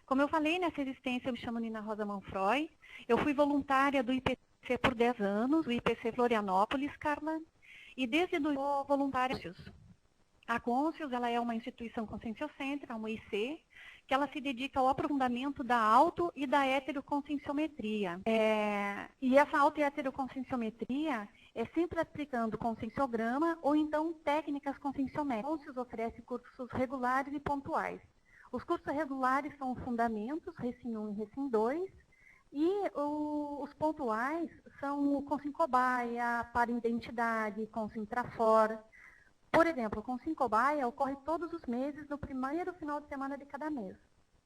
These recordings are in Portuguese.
Como eu falei, nessa existência eu me chamo Nina Rosa Manfroy, eu fui voluntária do IPC por 10 anos, o IPC Florianópolis, Carla, e desde do voluntária. A Conscius, ela é uma instituição conscienciocêntrica, uma IC, que ela se dedica ao aprofundamento da auto- e da heteroconscienciometria. E essa auto- e heteroconscienciometria é sempre aplicando conscienciograma ou então técnicas conscienciométricas. A Conscius oferece cursos regulares e pontuais. Os cursos regulares são fundamentos, Recim 1 e Recim 2, e os pontuais são o Conscien Cobaia, para identidade, Conscien Trafor. Por exemplo, o Conscien Cobaia ocorre todos os meses no primeiro final de semana de cada mês.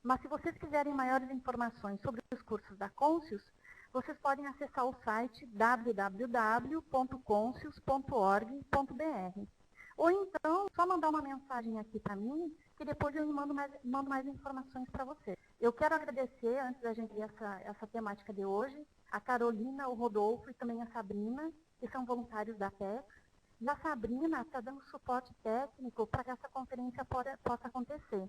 Mas se vocês quiserem maiores informações sobre os cursos da Conscius, vocês podem acessar o site www.conscius.org.br. Ou então, só mandar uma mensagem aqui para mim, que depois eu mando mais informações para vocês. Eu quero agradecer, antes da gente ver essa temática de hoje, a Carolina, o Rodolfo e também a Sabrina, que são voluntários da PEX. E a Sabrina está dando suporte técnico para que essa conferência possa acontecer.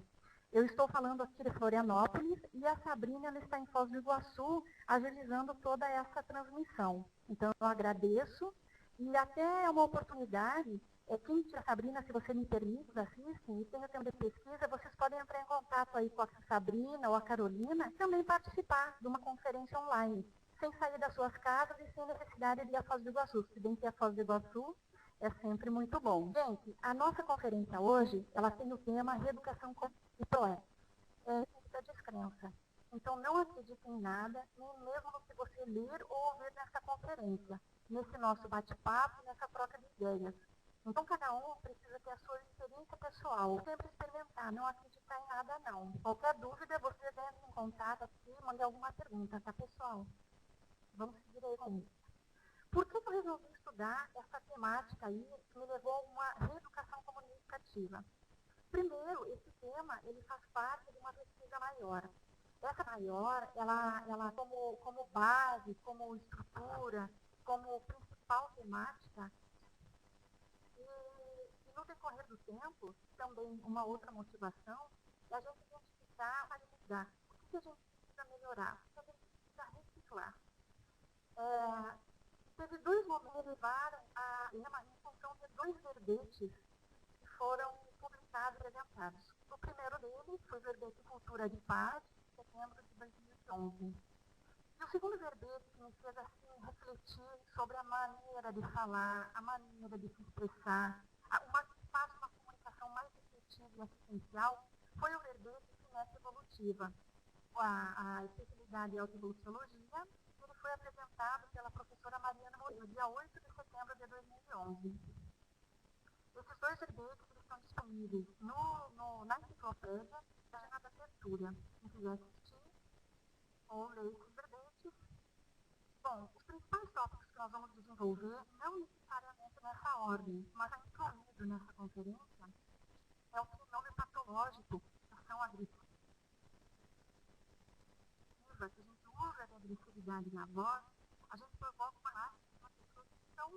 Eu estou falando aqui de Florianópolis e a Sabrina ela está em Foz do Iguaçu, agilizando toda essa transmissão. Então, eu agradeço e até é uma oportunidade, a Sabrina, se você me permite, assistem e tem o tempo de pesquisa, vocês podem entrar em contato aí com a Sabrina ou a Carolina e também participar de uma conferência online, sem sair das suas casas e sem necessidade de ir a Foz do Iguaçu. Se bem que a Foz do Iguaçu é sempre muito bom. Gente, a nossa conferência hoje, ela tem o tema Reeducação e ProE. É da descrença. Então, não acredite em nada, nem mesmo no que você ler ou ouvir nessa conferência, nesse nosso bate-papo, nessa troca de ideias. Então, cada um precisa ter a sua experiência pessoal. Sempre experimentar, não acreditar em nada, não. Qualquer dúvida, você deve em contato aqui, mande alguma pergunta, tá, pessoal? Vamos seguir aí com isso. Por que eu resolvi estudar essa temática aí que me levou a uma reeducação comunicativa? Primeiro, esse tema ele faz parte de uma pesquisa maior. Essa maior, ela como base, como estrutura, como principal temática, e no decorrer do tempo, também uma outra motivação, é a gente identificar a mudar. O que a gente precisa melhorar? O que a gente precisa reciclar? Teve dois momentos que levaram a em função de dois verbetes que foram publicados e apresentados. O primeiro deles foi o verbete Cultura de Paz, de setembro de 2011. E o segundo verbete que me fez assim, refletir sobre a maneira de falar, a maneira de se expressar, que faz uma comunicação mais efetiva e assistencial, foi o verbete Cinete Evolutiva. A especialidade é autoevoluciologia. Ele foi apresentado pela professora Mariana Moreira, dia 8 de setembro de 2011. Esses dois verbetes estão disponíveis na enciclopédia da abertura. Quem quiser assistir ou ler esses verbetes. Bom, os principais tópicos que nós vamos desenvolver, não necessariamente nessa ordem, mas incluído nessa conferência, é o fenômeno patológico da ação agressiva. Que a gente usa de agressividade na voz, a gente provoca uma arte de pessoas que estão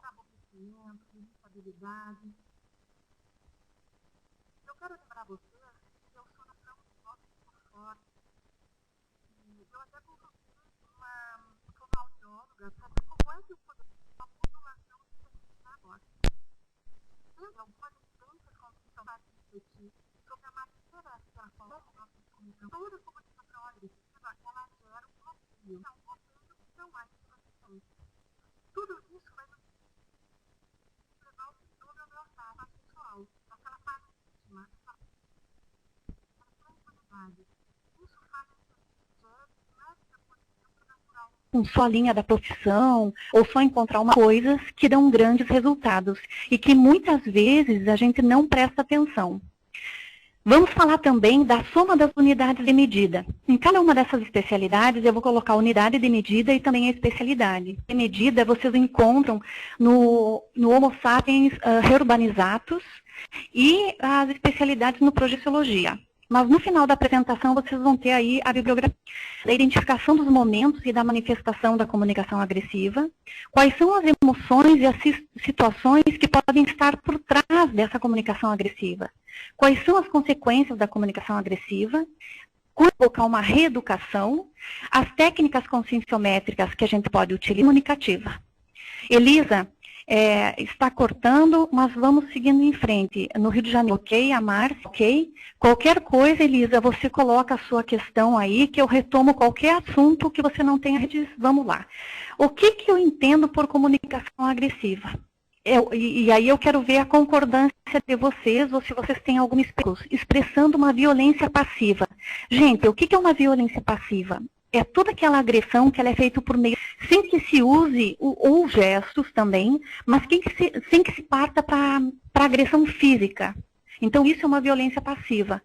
aborrecimento, irritabilidade. Eu quero lembrar vocês que eu sou nação de voz muito forte. E eu até consultei uma fonoaudióloga para ver como é que eu poderia uma modulação da voz. Tem algumas evidências com que são fáceis de refletir sobre a maneira que ela coloca a nossa comunicação. Toda comunicação agressiva, ela gera um bloqueio. Então, um bloqueio não há consciência. Tudo isso vai nos levar ao sintoma ao meu estado pessoal. Aquela parte íntima, aquela tranquilidade. Isso faz com que a gente gere mais reconhecimento natural. Com só a linha da profissão, ou só encontrar coisas que dão grandes resultados e que muitas vezes a gente não presta atenção. Vamos falar também da soma das unidades de medida. Em cada uma dessas especialidades, eu vou colocar a unidade de medida e também a especialidade. De medida, vocês encontram no Homo sapiens reurbanizatus e as especialidades no projeciologia. Mas no final da apresentação, vocês vão ter aí a bibliografia da identificação dos momentos e da manifestação da comunicação agressiva, quais são as emoções e as situações que podem estar por trás dessa comunicação agressiva. quais são as consequências da comunicação agressiva, colocar uma reeducação, as técnicas conscienciométricas que a gente pode utilizar, comunicativa. Elisa, está cortando, mas vamos seguindo em frente. No Rio de Janeiro, ok? A Márcia, ok? Qualquer coisa, Elisa, você coloca a sua questão aí, que eu retomo qualquer assunto que você não tenha. Vamos lá. O que eu entendo por comunicação agressiva? E aí eu quero ver a concordância de vocês, ou se vocês têm alguma expressando uma violência passiva. Gente, o que é uma violência passiva? É toda aquela agressão que ela é feita por meio, sem que se use, ou gestos também, mas sem que se parta para agressão física. Então, isso é uma violência passiva.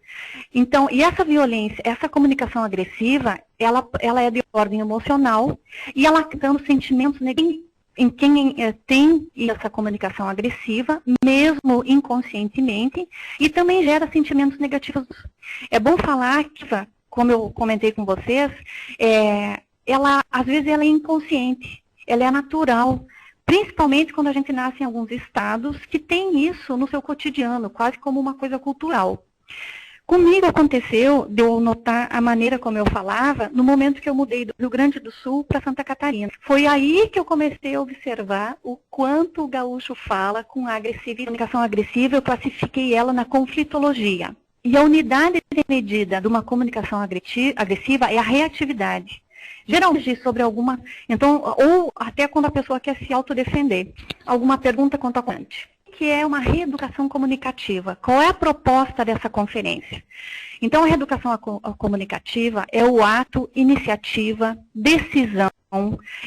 Então, e essa violência, essa comunicação agressiva, ela é de ordem emocional, e ela dando sentimentos negativos em quem tem essa comunicação agressiva, mesmo inconscientemente, e também gera sentimentos negativos. É bom falar que, como eu comentei com vocês, às vezes ela é inconsciente, ela é natural, principalmente quando a gente nasce em alguns estados que tem isso no seu cotidiano, quase como uma coisa cultural. Comigo aconteceu de eu notar a maneira como eu falava no momento que eu mudei do Rio Grande do Sul para Santa Catarina. Foi aí que eu comecei a observar o quanto o gaúcho fala com agressividade. A comunicação agressiva, eu classifiquei ela na conflitologia. E a unidade de medida de uma comunicação agressiva é a reatividade. Geralmente sobre alguma, então, ou até quando a pessoa quer se autodefender. Alguma pergunta quanto ao quante. Que é uma reeducação comunicativa. Qual é a proposta dessa conferência? Então, a reeducação comunicativa é o ato, iniciativa, decisão,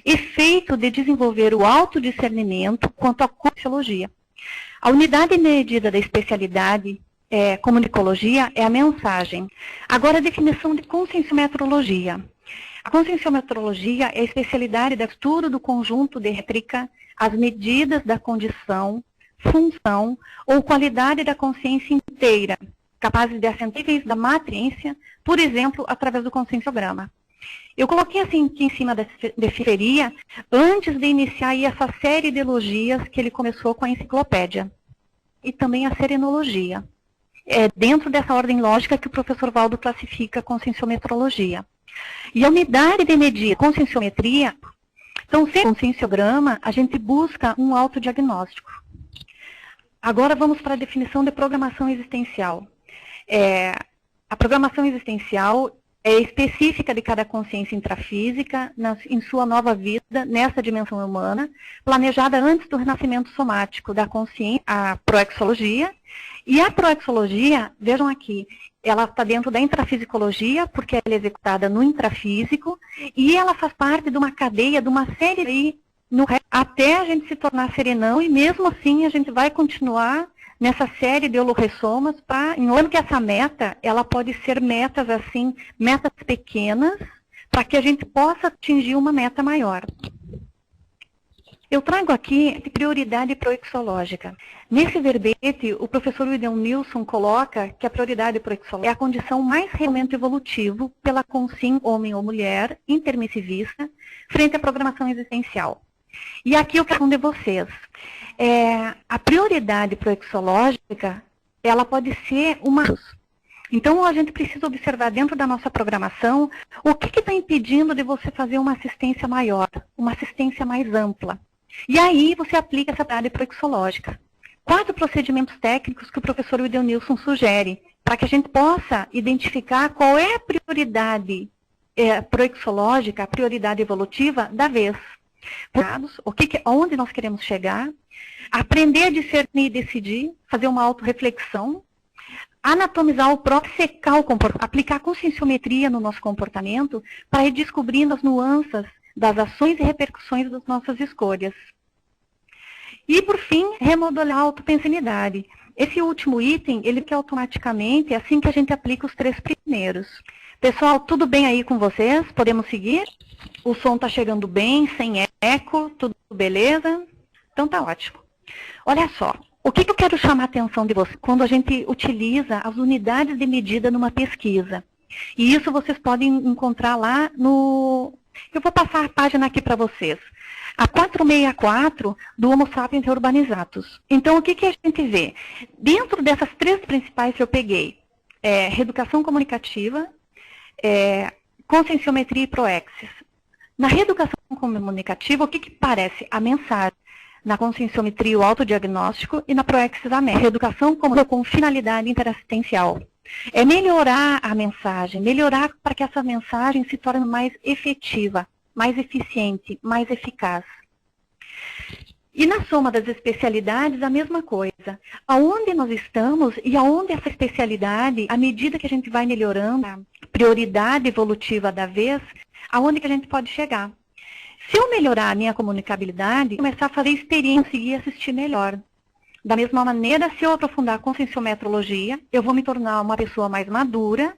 efeito de desenvolver o autodiscernimento quanto à conscienciologia. A unidade medida da especialidade comunicologia é a mensagem. Agora, a definição de conscienciometrologia. A conscienciometrologia é a especialidade do estudo do conjunto de rétrica, as medidas da condição, função ou qualidade da consciência inteira, capazes de assentíveis da matriência, por exemplo, através do conscienciograma. Eu coloquei assim aqui em cima da periferia, antes de iniciar aí essa série de elogias que ele começou com a enciclopédia, e também a serenologia. Dentro dessa ordem lógica que o professor Valdo classifica a conscienciometrologia. E a unidade de medida, conscienciometria, então, sem conscienciograma, a gente busca um autodiagnóstico. Agora vamos para a definição de programação existencial. A programação existencial é específica de cada consciência intrafísica em sua nova vida, nessa dimensão humana, planejada antes do renascimento somático da consciência, a proexologia. E a proexologia, vejam aqui, ela está dentro da intrafisicologia, porque ela é executada no intrafísico, e ela faz parte de uma cadeia, de uma série de até a gente se tornar serenão, e mesmo assim a gente vai continuar nessa série de holorressomas, em ano que essa meta, ela pode ser metas assim, metas pequenas, para que a gente possa atingir uma meta maior. Eu trago aqui a prioridade proexológica. Nesse verbete, o professor William Nilson coloca que a prioridade proexológica é a condição mais realmente evolutivo pela consciência, homem ou mulher, intermissivista, frente à programação existencial. E aqui eu quero responder vocês. A prioridade proexológica, ela pode ser uma... Então, a gente precisa observar dentro da nossa programação o que está impedindo de você fazer uma assistência maior, uma assistência mais ampla. E aí você aplica essa prioridade proexológica. 4 procedimentos técnicos que o professor William Nilson sugere, para que a gente possa identificar qual é a prioridade proexológica, a prioridade evolutiva da vez. Onde nós queremos chegar, aprender a discernir e decidir, fazer uma autorreflexão, anatomizar o próprio, secar o comportamento, aplicar conscienciometria no nosso comportamento para ir descobrindo as nuances das ações e repercussões das nossas escolhas. E, por fim, remodelar a autopensanidade. Esse último item, ele que automaticamente é assim que a gente aplica os 3 primeiros. Pessoal, tudo bem aí com vocês? Podemos seguir? O som está chegando bem, sem eco, tudo beleza? Então tá ótimo. Olha só, o que eu quero chamar a atenção de vocês quando a gente utiliza as unidades de medida numa pesquisa? E isso vocês podem encontrar lá no... Eu vou passar a página aqui para vocês. a 464 do Homo sapiens urbanizatus. Então, o que, que a gente vê? Dentro dessas três principais que eu peguei, reeducação comunicativa, conscienciometria e proexis. Na reeducação comunicativa, o que, que parece? A mensagem. Na conscienciometria, o autodiagnóstico, e na proexis, a reeducação com finalidade interassistencial. É melhorar a mensagem, melhorar para que essa mensagem se torne mais efetiva, mais eficiente, mais eficaz. E na soma das especialidades, a mesma coisa. Aonde nós estamos e aonde essa especialidade, à medida que a gente vai melhorando a prioridade evolutiva da vez, aonde que a gente pode chegar. Se eu melhorar a minha comunicabilidade, começar a fazer experiência, conseguir assistir melhor. Da mesma maneira, se eu aprofundar a conscienciometrologia, eu vou me tornar uma pessoa mais madura,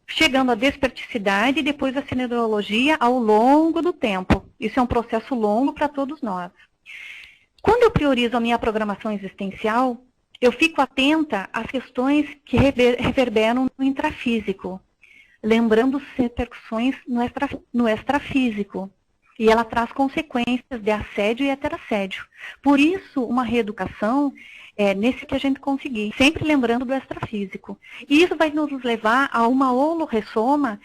chegando à desperticidade e depois à cinereologia ao longo do tempo. Isso é um processo longo para todos nós. Quando eu priorizo a minha programação existencial, eu fico atenta às questões que reverberam no intrafísico, lembrando repercussões no extrafísico. E ela traz consequências de assédio e heterassédio. Por isso, uma reeducação nesse que a gente conseguir, sempre lembrando do extrafísico. E isso vai nos levar a uma holoressoma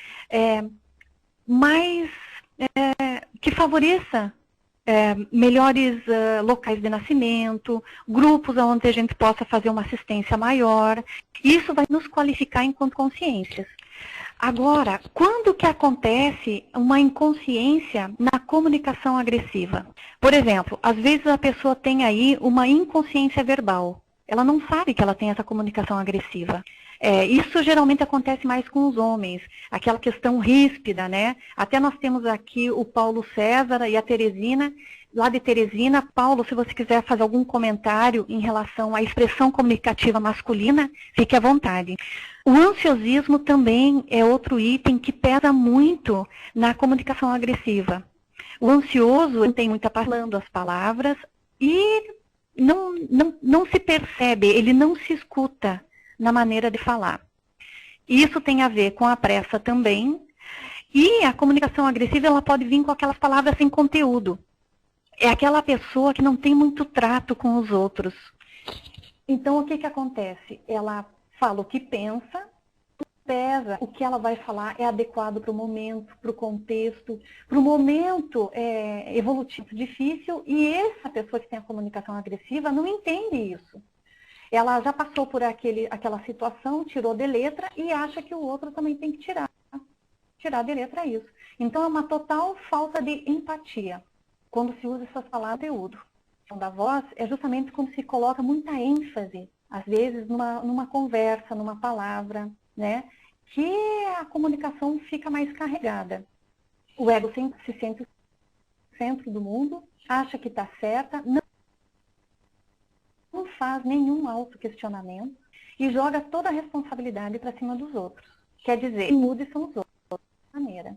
mais que favoreça melhores locais de nascimento, grupos onde a gente possa fazer uma assistência maior. Isso vai nos qualificar enquanto consciências. Agora, quando que acontece uma inconsciência na comunicação agressiva? Por exemplo, às vezes a pessoa tem aí uma inconsciência verbal. Ela não sabe que ela tem essa comunicação agressiva. Isso geralmente acontece mais com os homens, aquela questão ríspida, né? Até nós temos aqui o Paulo César e a Teresina, lá de Teresina. Paulo, se você quiser fazer algum comentário em relação à expressão comunicativa masculina, fique à vontade. O ansiosismo também é outro item que pesa muito na comunicação agressiva. O ansioso tem muita falando as palavras e não se percebe, ele não se escuta na maneira de falar. Isso tem a ver com a pressa também. E a comunicação agressiva, ela pode vir com aquelas palavras sem conteúdo. É aquela pessoa que não tem muito trato com os outros. Então, o que que acontece? Ela fala o que pensa, pesa o que ela vai falar é adequado para o momento, para o contexto, para o momento evolutivo difícil, e essa pessoa que tem a comunicação agressiva não entende isso. Ela já passou por aquela situação, tirou de letra e acha que o outro também tem que tirar de letra isso. Então, é uma total falta de empatia quando se usa essas palavras de conteúdo. Então, da voz é justamente quando se coloca muita ênfase, às vezes, numa conversa, numa palavra, né? Que a comunicação fica mais carregada. O ego sempre se sente o centro do mundo, acha que está certa, não faz nenhum autoquestionamento e joga toda a responsabilidade para cima dos outros. Quer dizer, quem muda são os outros, de maneira.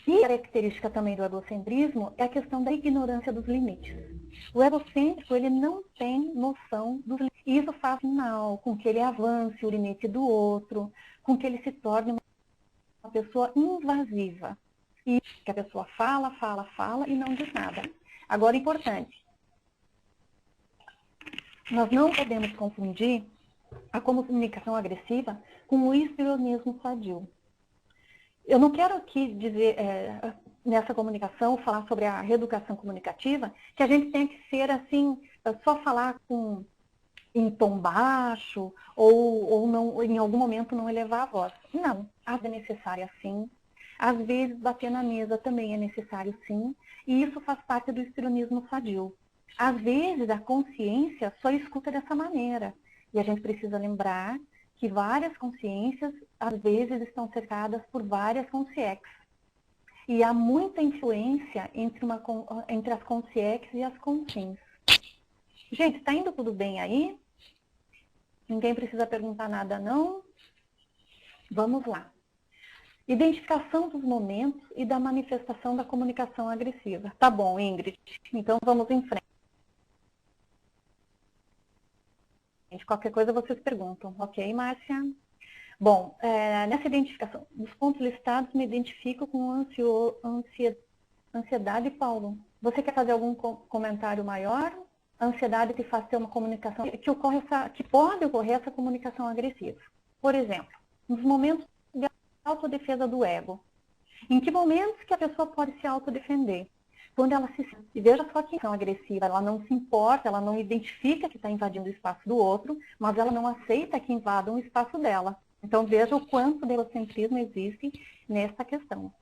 E a característica também do egocentrismo é a questão da ignorância dos limites. O egocêntrico, ele não tem noção dos limites. E isso faz mal com que ele avance o limite do outro, com que ele se torne uma pessoa invasiva. E que a pessoa fala e não diz nada. Agora, importante, nós não podemos confundir a comunicação agressiva com o histrionismo sadio. Eu não quero aqui dizer, nessa comunicação, falar sobre a reeducação comunicativa, que a gente tem que ser assim, só falar em tom baixo, ou não, em algum momento não elevar a voz. Não, às vezes é necessário sim. Às vezes bater na mesa também é necessário sim, e isso faz parte do histrionismo sadio. Às vezes a consciência só escuta dessa maneira, e a gente precisa lembrar que várias consciências, às vezes, estão cercadas por várias consciências. E há muita influência entre as consciências e as consciências. Gente, está indo tudo bem aí? Ninguém precisa perguntar nada, não? Vamos lá. Identificação dos momentos e da manifestação da comunicação agressiva. Tá bom, Ingrid. Então, vamos em frente. Qualquer coisa vocês perguntam. Ok, Márcia? Bom, nessa identificação dos pontos listados, me identifico com ansiedade Ansiedade, Paulo? Você quer fazer algum comentário maior? A ansiedade te faz ter uma comunicação que pode ocorrer essa comunicação agressiva. Por exemplo, nos momentos de autodefesa do ego. Em que momentos que a pessoa pode se autodefender? Quando ela se sente, veja só que são agressiva, ela não se importa, ela não identifica que está invadindo o espaço do outro, mas ela não aceita que invadam o espaço dela. Então veja o quanto de egocentrismo existe nessa questão.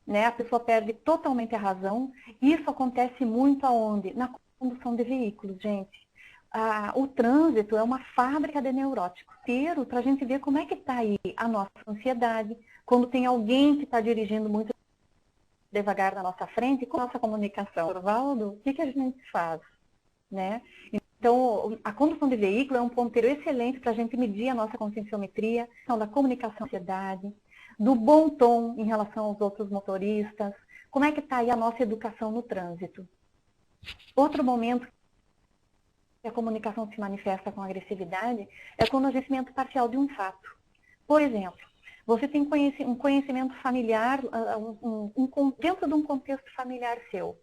Né? A pessoa perde totalmente a razão. Isso acontece muito aonde? Na condução de veículos, gente. O trânsito é uma fábrica de neuróticos. Para a gente ver como é que está aí a nossa ansiedade, quando tem alguém que está dirigindo muito devagar na nossa frente, com a nossa comunicação. Orvaldo, o que a gente faz? Né? Então, a condução de veículo é um ponteiro excelente para a gente medir a nossa conscienciometria, da comunicação, ansiedade, do bom tom em relação aos outros motoristas, como é que está aí a nossa educação no trânsito. Outro momento que a comunicação se manifesta com agressividade é com o conhecimento parcial de um fato. Por exemplo, você tem um conhecimento familiar, dentro de um contexto familiar seu.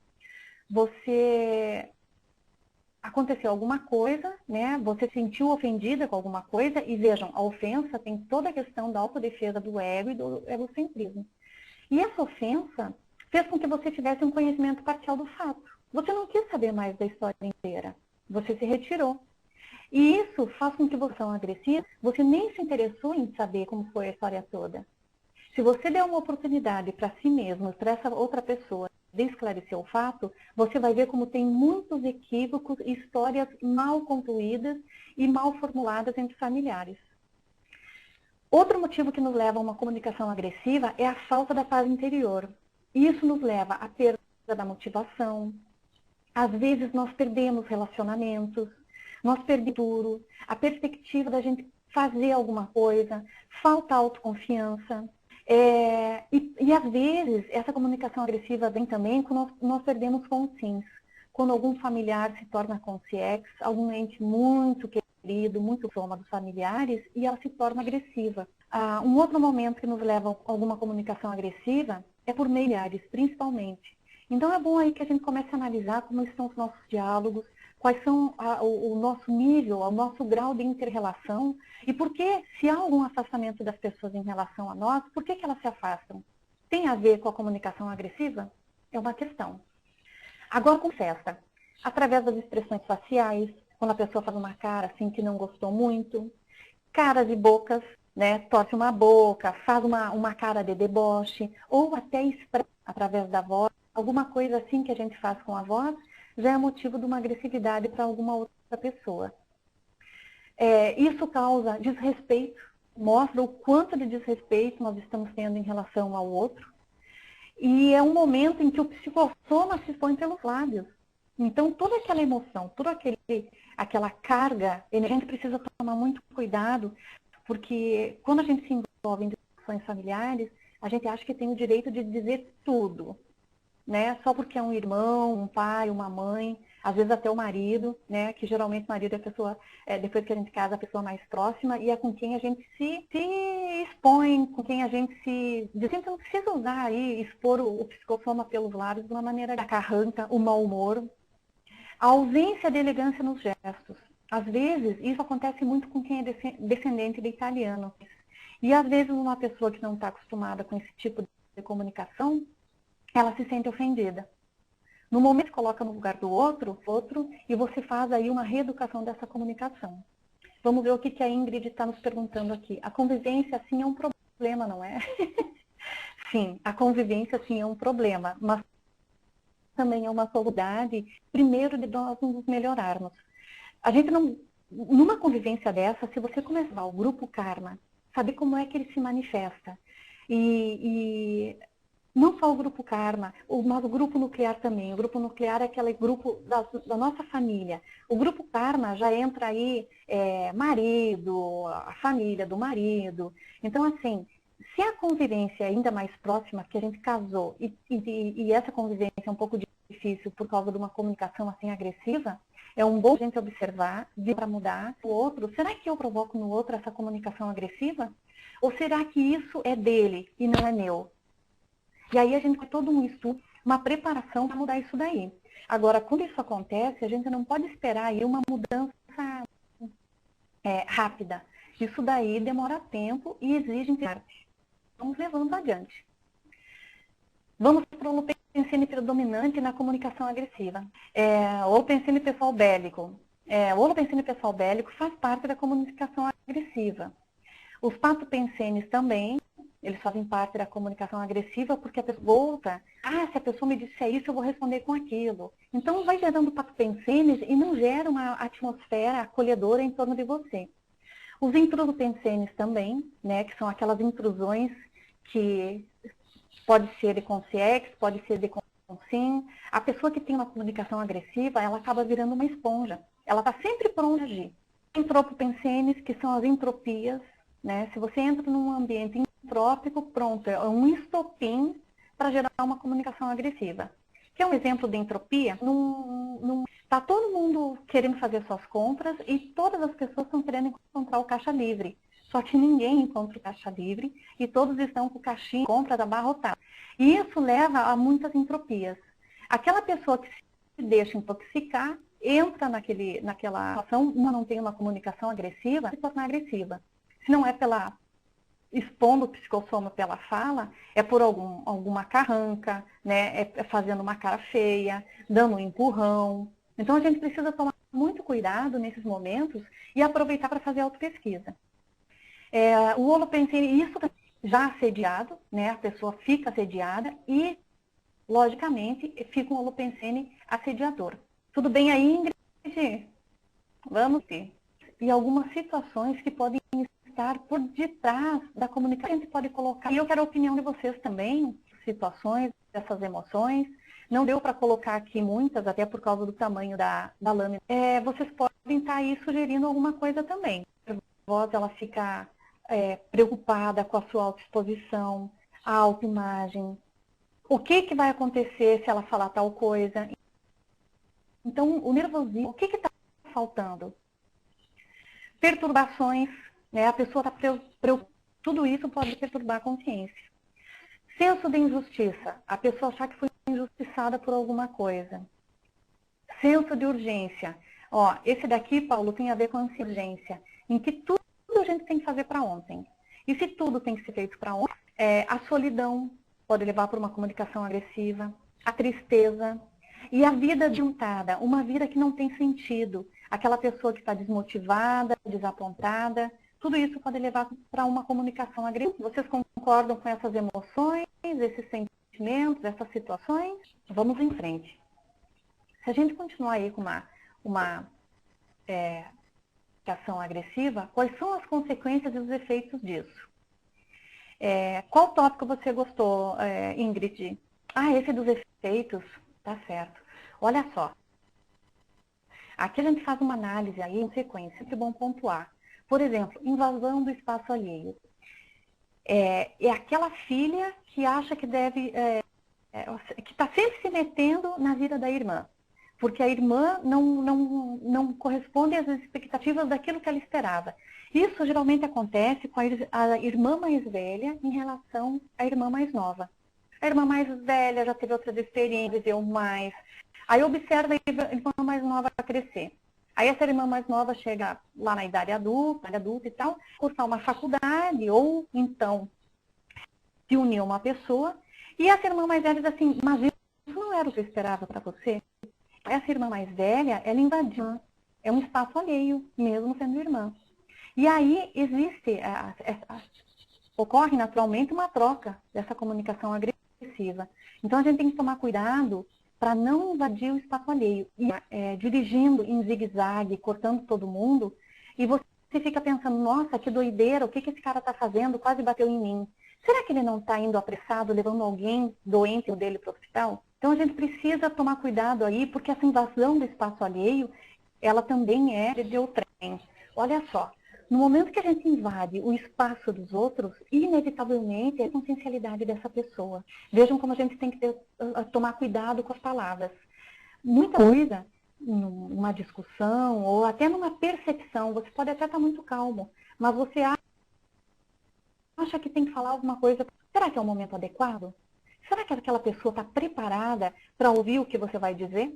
Aconteceu alguma coisa, né? Você se sentiu ofendida com alguma coisa, e vejam, a ofensa tem toda a questão da autodefesa do ego e do egocentrismo. E essa ofensa fez com que você tivesse um conhecimento parcial do fato. Você não quis saber mais da história inteira. Você se retirou. E isso faz com que você, agressiva, você nem se interessou em saber como foi a história toda. Se você der uma oportunidade para si mesmo, para essa outra pessoa, de esclarecer o fato, você vai ver como tem muitos equívocos e histórias mal concluídas e mal formuladas entre familiares. Outro motivo que nos leva a uma comunicação agressiva é a falta da paz interior. Isso nos leva à perda da motivação. Às vezes nós perdemos relacionamentos, nós perdemos a perspectiva da gente fazer alguma coisa, falta autoconfiança. E às vezes essa comunicação agressiva vem também quando nós perdemos consciência. Quando algum familiar se torna consciex, algum ente muito querido, muito soma dos familiares, e ela se torna agressiva. Um outro momento que nos leva a alguma comunicação agressiva é por familiares, principalmente. Então é bom aí que a gente comece a analisar como estão os nossos diálogos, quais são o nosso nível, o nosso grau de inter-relação, e por que, se há algum afastamento das pessoas em relação a nós, por que elas se afastam? Tem a ver com a comunicação agressiva? É uma questão. Agora, com festa, através das expressões faciais, quando a pessoa faz uma cara assim que não gostou muito, caras e bocas, né, torce uma boca, faz uma cara de deboche, ou até expressa através da voz, alguma coisa assim que a gente faz com a voz, já é motivo de uma agressividade para alguma outra pessoa. Isso causa desrespeito, mostra o quanto de desrespeito nós estamos tendo em relação ao outro. E é um momento em que o psicossoma se expõe pelos lábios. Então, toda aquela emoção, toda aquela carga, a gente precisa tomar muito cuidado, porque quando a gente se envolve em discussões familiares, a gente acha que tem o direito de dizer tudo. Né? Só porque é um irmão, um pai, uma mãe, às vezes até o marido, né? Que geralmente o marido é a pessoa, depois que a gente casa, a pessoa mais próxima, e é com quem a gente se expõe, com quem a gente se... A gente não precisa usar aí, expor o psicossoma pelos lábios de uma maneira que arranca o mau humor. A ausência de elegância nos gestos. Às vezes, isso acontece muito com quem é descendente de italiano. E às vezes uma pessoa que não está acostumada com esse tipo de comunicação, ela se sente ofendida. No momento que coloca no lugar do outro, e você faz aí uma reeducação dessa comunicação. Vamos ver o que a Ingrid está nos perguntando aqui. A convivência, sim, é um problema, não é? Sim, a convivência, sim, é um problema, mas também é uma solução, primeiro, de nós nos melhorarmos. A gente não... Numa convivência dessa, se você começar o grupo karma, saber como é que ele se manifesta. Não só o grupo karma, o nosso grupo nuclear também. O grupo nuclear é aquele grupo da nossa família. O grupo karma já entra aí marido, a família do marido. Então, assim, se a convivência é ainda mais próxima, que a gente casou, e essa convivência é um pouco difícil por causa de uma comunicação assim agressiva, é um bom a gente observar, vir para mudar o outro. Será que eu provoco no outro essa comunicação agressiva? Ou será que isso é dele e não é meu? E aí a gente faz todo um estudo uma preparação para mudar isso daí. Agora, quando isso acontece, a gente não pode esperar aí uma mudança rápida. Isso daí demora tempo e exige parte. Vamos levando adiante. Vamos para o holopensene predominante na comunicação agressiva. O holopensene pessoal bélico. O holopensene pessoal bélico faz parte da comunicação agressiva. Os patopensenes também, eles fazem parte da comunicação agressiva porque a pessoa volta, se a pessoa me disser isso, eu vou responder com aquilo. Então vai gerando patopensenes e não gera uma atmosfera acolhedora em torno de você. Os intrusopensenes também, né, que são aquelas intrusões que pode ser de consciex, pode ser de consim. A pessoa que tem uma comunicação agressiva, ela acaba virando uma esponja. Ela está sempre pronta a agir. Entropopensenes, que são as entropias, né? Se você entra num ambiente entrópico, pronto, é um estopim para gerar uma comunicação agressiva. Que é um exemplo de entropia, está todo mundo querendo fazer suas compras e todas as pessoas estão querendo encontrar o caixa livre. Só que ninguém encontra o caixa livre e todos estão com o caixinho de compras abarrotado. E isso leva a muitas entropias. Aquela pessoa que se deixa intoxicar, entra naquela situação, não tem uma comunicação agressiva, se torna agressiva. Se não é expondo o psicossoma pela fala, é por alguma carranca, né? É fazendo uma cara feia, dando um empurrão. Então a gente precisa tomar muito cuidado nesses momentos e aproveitar para fazer autopesquisa. O holopensene, isso já assediado, né? A pessoa fica assediada e, logicamente, fica um holopensene assediador. Tudo bem aí, Ingrid? Vamos ver. E algumas situações que podem estar por detrás da comunicação. A gente pode colocar, e eu quero a opinião de vocês também, situações, dessas emoções. Não deu para colocar aqui muitas, até por causa do tamanho da lâmina. Vocês podem estar aí sugerindo alguma coisa também. A voz, ela fica preocupada com a sua autoexposição, a autoimagem. O que vai acontecer se ela falar tal coisa? Então, o nervosismo, o que está faltando? Perturbações, né? A pessoa está preocupada. Tudo isso pode perturbar a consciência. Senso de injustiça. A pessoa achar que foi injustiçada por alguma coisa. Senso de urgência. Esse daqui, Paulo, tem a ver com a urgência, em que tudo a gente tem que fazer para ontem. E se tudo tem que ser feito para ontem, a solidão pode levar para uma comunicação agressiva, a tristeza e a vida adiantada, uma vida que não tem sentido. Aquela pessoa que está desmotivada, desapontada, tudo isso pode levar para uma comunicação agressiva. Vocês concordam com essas emoções, esses sentimentos, essas situações? Vamos em frente. Se a gente continuar aí com uma comunicação agressiva, quais são as consequências e os efeitos disso? Qual tópico você gostou, Ingrid? Esse dos efeitos, tá certo. Olha só. Aqui a gente faz uma análise aí em sequência, sempre bom pontuar. Por exemplo, invasão do espaço alheio. É aquela filha que acha que que está sempre se metendo na vida da irmã, porque a irmã não corresponde às expectativas daquilo que ela esperava. Isso geralmente acontece com a irmã mais velha em relação à irmã mais nova. A irmã mais velha já teve outras experiências, viveu mais. Aí observa a irmã mais nova crescer. Aí essa irmã mais nova chega lá na idade adulta e tal, cursar uma faculdade ou então se unir a uma pessoa. E essa irmã mais velha diz assim, mas isso não era o que eu esperava para você? Essa irmã mais velha, ela invadiu. É um espaço alheio, mesmo sendo irmã. E aí ocorre naturalmente uma troca dessa comunicação agressiva. Então a gente tem que tomar cuidado para não invadir o espaço alheio. E dirigindo em zigue-zague, cortando todo mundo, e você fica pensando, nossa, que doideira, o que esse cara está fazendo? Quase bateu em mim. Será que ele não está indo apressado, levando alguém doente dele para o hospital? Então a gente precisa tomar cuidado aí, porque essa invasão do espaço alheio, ela também é de outrem. Olha só, no momento que a gente invade o espaço dos outros, inevitavelmente é a consciencialidade dessa pessoa. Vejam como a gente tem que tomar cuidado com as palavras. Muita coisa, numa discussão ou até numa percepção, você pode até estar muito calmo, mas você acha que tem que falar alguma coisa. Será que é o momento adequado? Será que aquela pessoa está preparada para ouvir o que você vai dizer?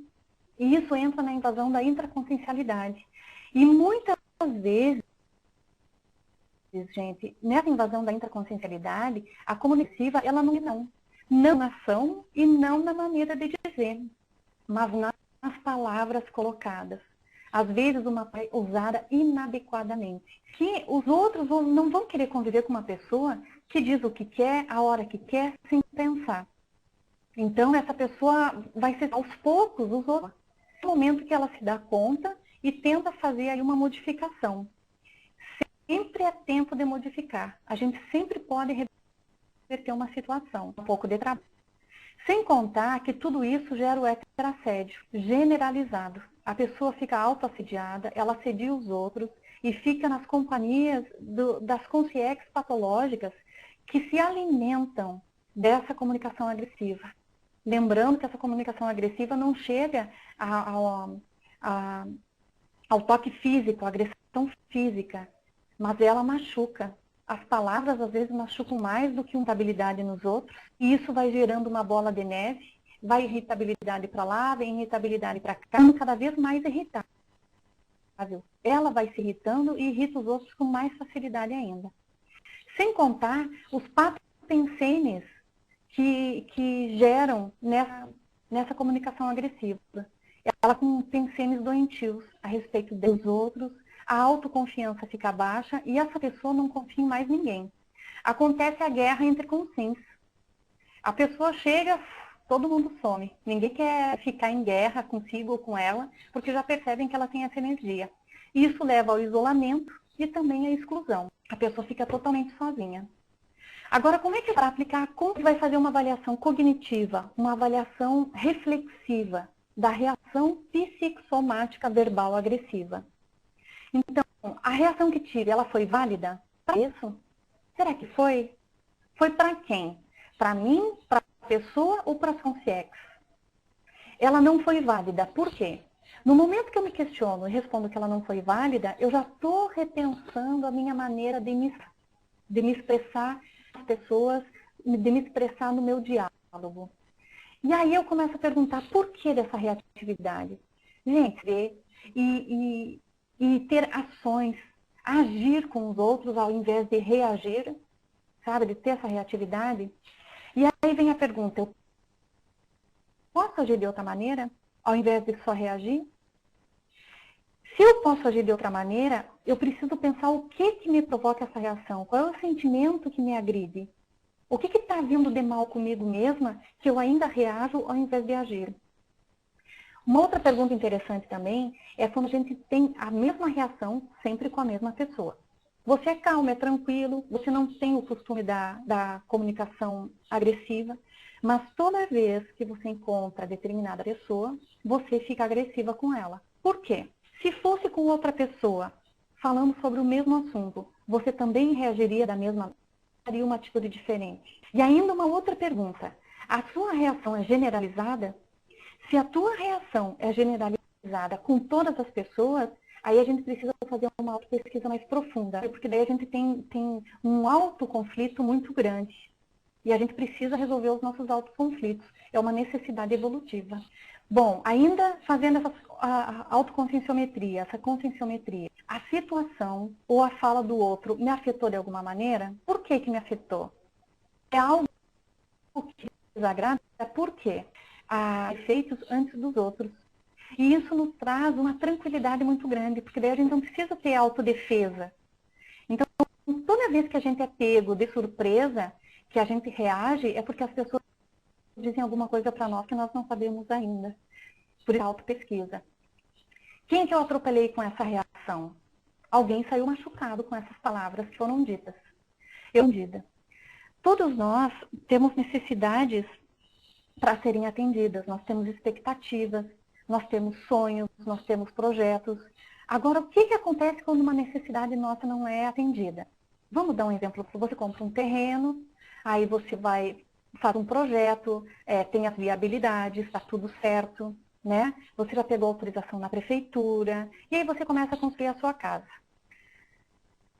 E isso entra na invasão da intraconsciencialidade. E muitas vezes, gente, nessa invasão da intraconsciencialidade, a comunicativa, ela não na ação e não na maneira de dizer, mas nas palavras colocadas. Às vezes, uma palavra usada inadequadamente. Que os outros não vão querer conviver com uma pessoa que diz o que quer, a hora que quer, sem pensar. Então, essa pessoa vai ser, aos poucos, os outros. No momento que ela se dá conta e tenta fazer aí uma modificação. Sempre é tempo de modificar. A gente sempre pode reverter uma situação, um pouco de trabalho. Sem contar que tudo isso gera o heterassédio generalizado. A pessoa fica autoassediada, ela assedia os outros e fica nas companhias das consciências patológicas que se alimentam dessa comunicação agressiva. Lembrando que essa comunicação agressiva não chega ao toque físico, à agressão física, mas ela machuca. As palavras, às vezes, machucam mais do que uma irritabilidade nos outros, e isso vai gerando uma bola de neve, vai irritabilidade para lá, vem irritabilidade para cá, cada vez mais irritável. Ela vai se irritando e irrita os outros com mais facilidade ainda. Sem contar os patensenes que geram nessa comunicação agressiva. Ela com pensenes doentios a respeito dos outros, a autoconfiança fica baixa e essa pessoa não confia em mais ninguém. Acontece a guerra entre consciências. A pessoa chega, todo mundo some. Ninguém quer ficar em guerra consigo ou com ela, porque já percebem que ela tem essa energia. Isso leva ao isolamento e também à exclusão. A pessoa fica totalmente sozinha. Agora, como é que para aplicar? Como vai fazer uma avaliação cognitiva, uma avaliação reflexiva da reação psicossomática verbal agressiva? Então, a reação que tive, ela foi válida? Para isso? Será que foi? Foi para quem? Para mim, para a pessoa ou para a consciência? Ela não foi válida. Por quê? No momento que eu me questiono e respondo que ela não foi válida, eu já estou repensando a minha maneira de me expressar às pessoas, de me expressar no meu diálogo. E aí eu começo a perguntar por que dessa reatividade? Gente, e ter ações, agir com os outros ao invés de reagir, sabe, de ter essa reatividade. E aí vem a pergunta, eu posso agir de outra maneira, ao invés de só reagir? Se eu posso agir de outra maneira, eu preciso pensar o que me provoca essa reação, qual é o sentimento que me agride, o que está vindo de mal comigo mesma que eu ainda reajo ao invés de agir. Uma outra pergunta interessante também é quando a gente tem a mesma reação sempre com a mesma pessoa. Você é calmo, é tranquilo, você não tem o costume da comunicação agressiva, mas toda vez que você encontra determinada pessoa, você fica agressiva com ela. Por quê? Se fosse com outra pessoa, falando sobre o mesmo assunto, você também reagiria da mesma maneira? Teria uma atitude diferente. E ainda uma outra pergunta. A sua reação é generalizada? Se a tua reação é generalizada com todas as pessoas, aí a gente precisa fazer uma pesquisa mais profunda, porque daí a gente tem um autoconflito muito grande. E a gente precisa resolver os nossos autoconflitos. É uma necessidade evolutiva. Bom, ainda fazendo a autoconscienciometria, essa conscienciometria, a situação ou a fala do outro me afetou de alguma maneira? Por que me afetou? É algo que desagrada? Por quê? Há efeitos antes dos outros. E isso nos traz uma tranquilidade muito grande, porque daí a gente não precisa ter autodefesa. Então, toda vez que a gente é pego de surpresa, que a gente reage, é porque as pessoas dizem alguma coisa para nós que nós não sabemos ainda. Por isso, autopesquisa. Quem que eu atropelei com essa reação? Alguém saiu machucado com essas palavras que foram ditas. Todos nós temos necessidades para serem atendidas. Nós temos expectativas, nós temos sonhos, nós temos projetos. Agora, o que acontece quando uma necessidade nossa não é atendida? Vamos dar um exemplo. Você compra um terreno, aí você faz um projeto, tem as viabilidades, está tudo certo, né? Você já pegou autorização na prefeitura, e aí você começa a construir a sua casa.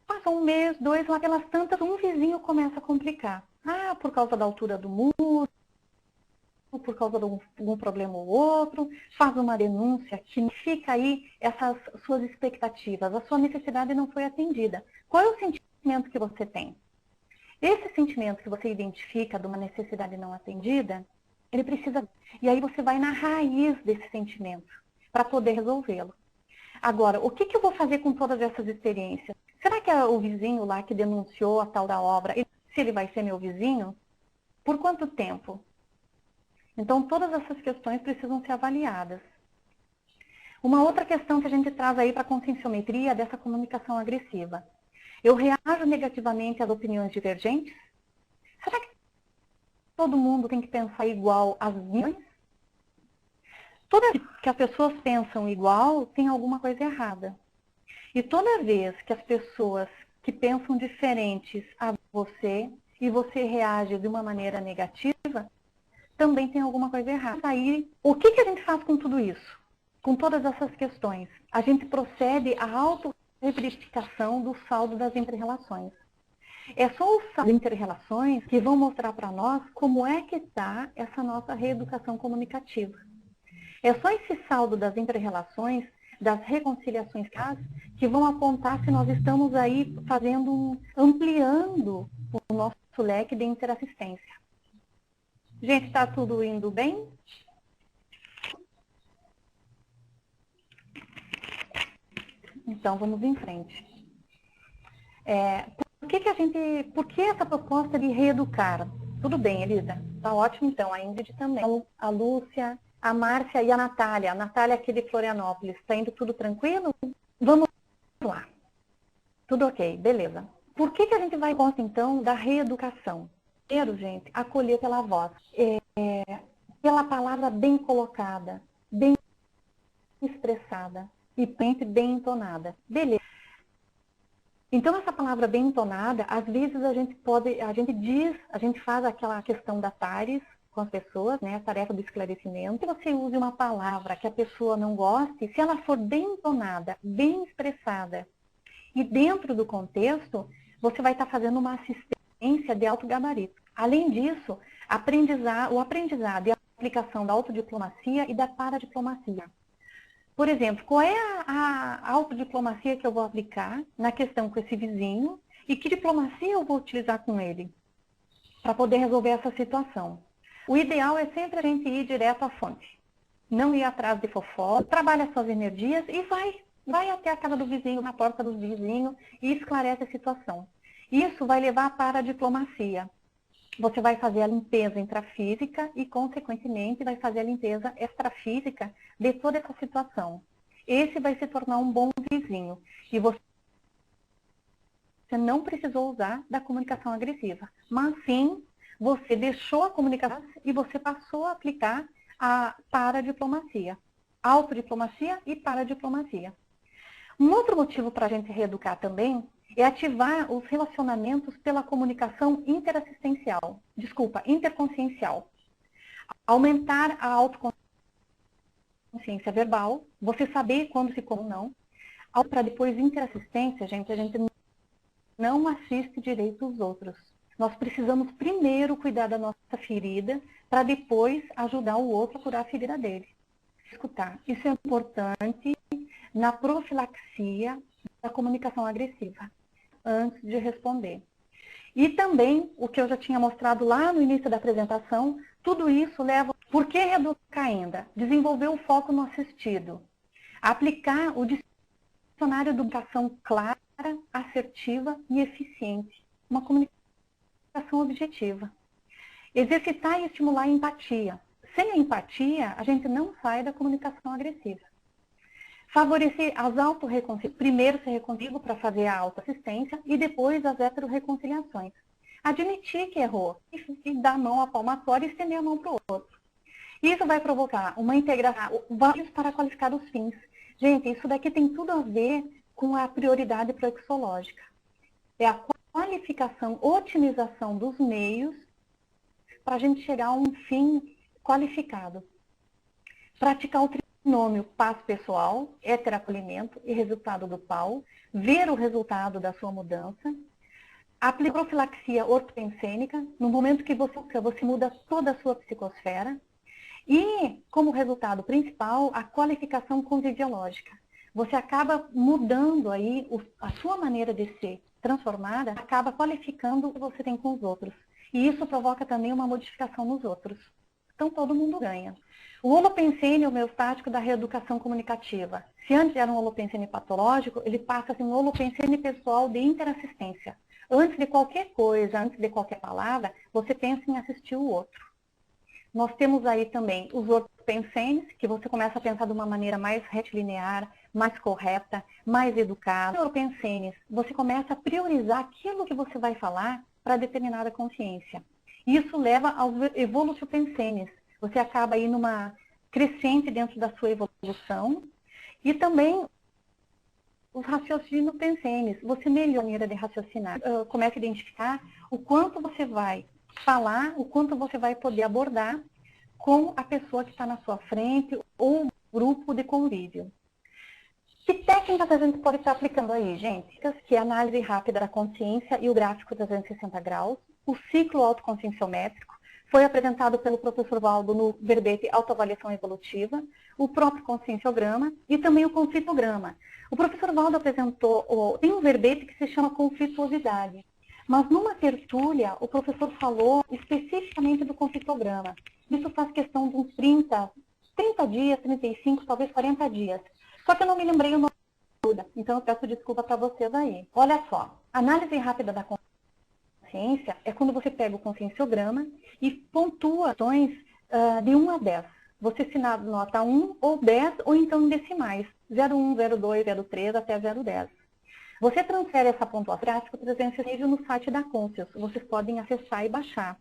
Passa um mês, 2, lá pelas tantas, um vizinho começa a complicar. Ah, por causa da altura do muro, por causa de algum problema ou outro, faz uma denúncia, que fica aí essas suas expectativas, a sua necessidade não foi atendida. Qual é o sentimento que você tem? Esse sentimento que você identifica de uma necessidade não atendida, ele precisa... E aí você vai na raiz desse sentimento para poder resolvê-lo. Agora, o que eu vou fazer com todas essas experiências? Será que é o vizinho lá que denunciou a tal da obra, se ele vai ser meu vizinho? Por quanto tempo? Então, todas essas questões precisam ser avaliadas. Uma outra questão que a gente traz aí para a conscienciometria é dessa comunicação agressiva. Eu reajo negativamente às opiniões divergentes? Será que todo mundo tem que pensar igual às minhas? Toda vez que as pessoas pensam igual, tem alguma coisa errada. E toda vez que as pessoas que pensam diferentes a você e você reage de uma maneira negativa, também tem alguma coisa errada. Aí, o que a gente faz com tudo isso? Com todas essas questões? A gente procede à auto-verificação do saldo das interrelações. É só o saldo das interrelações que vão mostrar para nós como é que está essa nossa reeducação comunicativa. É só esse saldo das interrelações, das reconciliações que vão apontar se nós estamos aí ampliando o nosso leque de interassistência. Gente, está tudo indo bem? Então, vamos em frente. Por que essa proposta de reeducar? Tudo bem, Elisa? Está ótimo, então. A Ingrid também. A Lúcia, a Márcia e a Natália. A Natália aqui de Florianópolis. Está indo tudo tranquilo? Vamos lá. Tudo ok, beleza. Por que a gente vai gostar, então, da reeducação? Primeiro, gente, acolher pela voz. Pela palavra bem colocada, bem expressada e bem entonada. Beleza. Então, essa palavra bem entonada, às vezes a gente faz aquela questão da TARES com as pessoas, né, a tarefa do esclarecimento. Se você use uma palavra que a pessoa não goste, se ela for bem entonada, bem expressada e dentro do contexto, você vai estar fazendo uma assistência de alto gabarito. Além disso, o aprendizado e a aplicação da autodiplomacia e da paradiplomacia. Por exemplo, qual é a autodiplomacia que eu vou aplicar na questão com esse vizinho e que diplomacia eu vou utilizar com ele para poder resolver essa situação? O ideal é sempre a gente ir direto à fonte. Não ir atrás de fofoca, trabalha suas energias e vai até a casa do vizinho, na porta do vizinho e esclarece a situação. Isso vai levar para a diplomacia. Você vai fazer a limpeza intrafísica e, consequentemente, vai fazer a limpeza extrafísica de toda essa situação. Esse vai se tornar um bom vizinho. E você não precisou usar da comunicação agressiva. Mas sim, você deixou a comunicação e você passou a aplicar a paradiplomacia. Autodiplomacia e paradiplomacia. Um outro motivo para a gente reeducar também é ativar os relacionamentos pela comunicação interconsciencial. Aumentar a autoconsciência verbal, você saber quando se como não. Para depois interassistência, gente, a gente não assiste direito os outros. Nós precisamos primeiro cuidar da nossa ferida, para depois ajudar o outro a curar a ferida dele. Escutar. Isso é importante na profilaxia da comunicação agressiva, antes de responder. E também, o que eu já tinha mostrado lá no início da apresentação, tudo isso leva... Por que reeducar ainda? Desenvolver o foco no assistido. Aplicar o dicionário de educação clara, assertiva e eficiente. Uma comunicação objetiva. Exercitar e estimular a empatia. Sem a empatia, a gente não sai da comunicação agressiva. Favorecer as autorreconciliações. Primeiro ser reconciliado para fazer a autoassistência e depois as heterorreconciliações. Admitir que errou e dar a mão à palmatória e estender a mão para o outro. Isso vai provocar uma integração, vários para qualificar os fins. Gente, isso daqui tem tudo a ver com a prioridade proexológica. É a qualificação, otimização dos meios para a gente chegar a um fim qualificado. Praticar o trinômio paz pessoal, heteracolhimento e resultado do PAU, ver o resultado da sua mudança, aplicar profilaxia ortoensênica, no momento que você muda toda a sua psicosfera, E, como resultado principal, a qualificação conviviológica. Você acaba mudando aí a sua maneira de ser transformada, acaba qualificando o que você tem com os outros. E isso provoca também uma modificação nos outros. Então, todo mundo ganha. O holopensene homeostático da reeducação comunicativa. Se antes era um holopensene patológico, ele passa a ser um holopensene pessoal de interassistência. Antes de qualquer coisa, antes de qualquer palavra, você pensa em assistir o outro. Nós temos aí também os ortopensenes, que você começa a pensar de uma maneira mais retilinear, mais correta, mais educada. Os ortopensenes, você começa a priorizar aquilo que você vai falar para determinada consciência. Isso leva aos evoluciopensenes. Você acaba aí numa crescente dentro da sua evolução. E também os raciocínio-pensenes. Você melhora a maneira de raciocinar. Começa a identificar o quanto você vai falar, o quanto você vai poder abordar com a pessoa que está na sua frente ou grupo de convívio. Que técnicas a gente pode estar aplicando aí, gente? Que é a análise rápida da consciência e o gráfico 360 graus, o ciclo autoconscienciométrico, foi apresentado pelo professor Valdo no verbete Autoavaliação Evolutiva, o próprio conscienciograma e também o conflitograma. O professor Valdo apresentou, tem um verbete que se chama conflituosidade, mas numa tertúlia o professor falou especificamente do conflitograma. Isso faz questão de uns 30 dias, 35, talvez 40 dias. Só que eu não me lembrei o nome da então eu peço desculpa para vocês aí. Olha só, análise rápida da consciência é quando você pega o conscienciograma e pontua ações de 1 a 10. Você se nota 1 ou 10 ou então em decimais, 01, 02, 03 até 010. Você transfere essa pontuação gráfico 360 no site da Conscius. Vocês podem acessar e baixar.